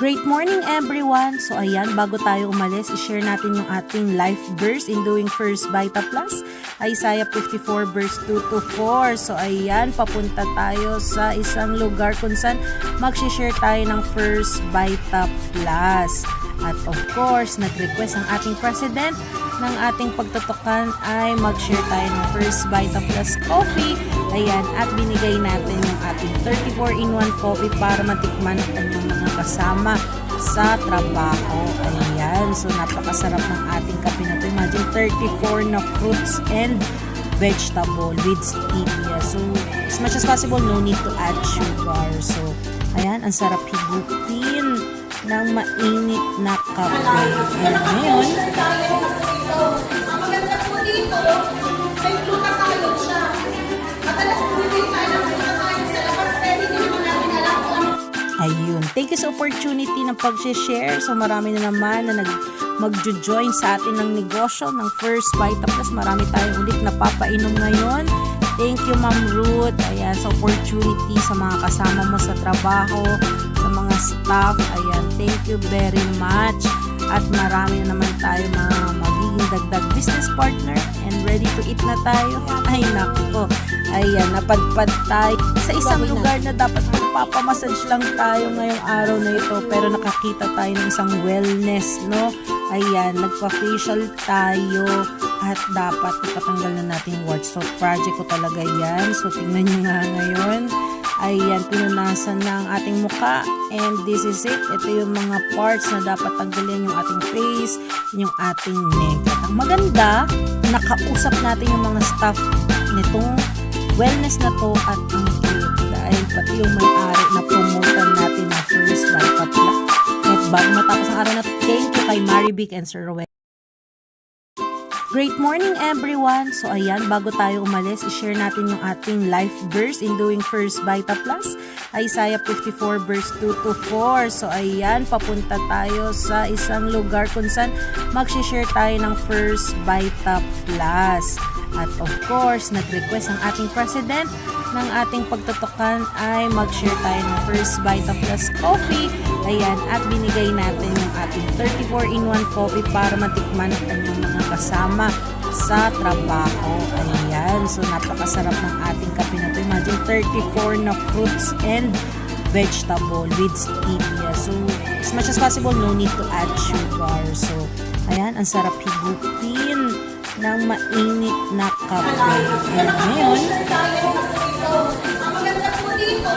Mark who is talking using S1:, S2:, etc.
S1: Great morning everyone! So ayan, bago tayo umalis, i-share natin yung ating life verse in doing First Vita Plus. Isaiah 54 verse 2 to 4. So ayan, papunta tayo sa isang lugar kung saan mag-share tayo ng First Vita Plus. At of course, nag-request ang ating president ng ating pagtutukan ay mag-share tayo ng First Vita Plus coffee. Ayan, at binigay natin yung ating 34-in-1 coffee para matikman ng kanyang mga kasama sa trabaho. Ayan, so napakasarap ng ating kape na ito. Imagine 34 na fruits and vegetable with stevia. So, as much as possible, no need to add sugar. So, ayan, ang sarap higutin ng mainit na kape. Ayan, ngayon,
S2: ang maganda po dito, may glutathione siya. Madalas po din tayo ng glutathione sa labas, pero hindi naman natin alam kung ano.
S1: ayun. Thank you sa opportunity ng pag-share. So marami na naman na mag-join sa atin ng negosyo ng First Vita Plus. Marami tayong ulit na papainom ngayon. Thank you, Ma'am Ruth. Ayan, sa opportunity sa mga kasama mo sa trabaho, sa mga staff. Ayan, thank you very much. At marami na naman tayo mga magiging dagdag business partner and ready to eat na tayo. Ay, naku. Ayan, napadpad tayo sa isang lugar na dapat magpapamassage lang tayo ngayong araw na ito. Pero nakakita tayo ng isang wellness, no? Ayan, nagpa-facial tayo at dapat ipatanggal na natin yung warts. So, project ko talaga yan. So, tingnan nyo nga ngayon. Ayan, pinunasan na ang ating muka. And this is it. Ito yung mga parts na dapat tanggalin, yung ating face, yung ating neck. At ang maganda, nakausap natin yung mga staff nitong wellness na to at ang cute. Dahil pati yung may-ari na promotan natin na First Vita Plus. At bago matapos ang araw na to, thank you kay Marivic and Sir Rowell. Great morning everyone! So ayan, bago tayo umalis, i-share natin yung ating life verse in doing First Vita Plus. Isaiah 54 verse 2 to 4. So ayan, papunta tayo sa isang lugar kung saan mag-share tayo ng First Vita Plus. At of course, nag-request ang ating president ng ating pagtutukan ay mag-share tayo ng First Vita Plus coffee. Ayan, at binigay natin yung ating 34-in-1 coffee para matikman ng kanyang mga kasama sa trabaho. Ayan, so napakasarap ng ating kape na ito. Imagine 34 na fruits and vegetable with stevia. So, as much as possible, no need to add sugar. So, ayan, ang sarap higutin ng mainit na kape. Ayan, ngayon,
S2: Ang maganda po dito,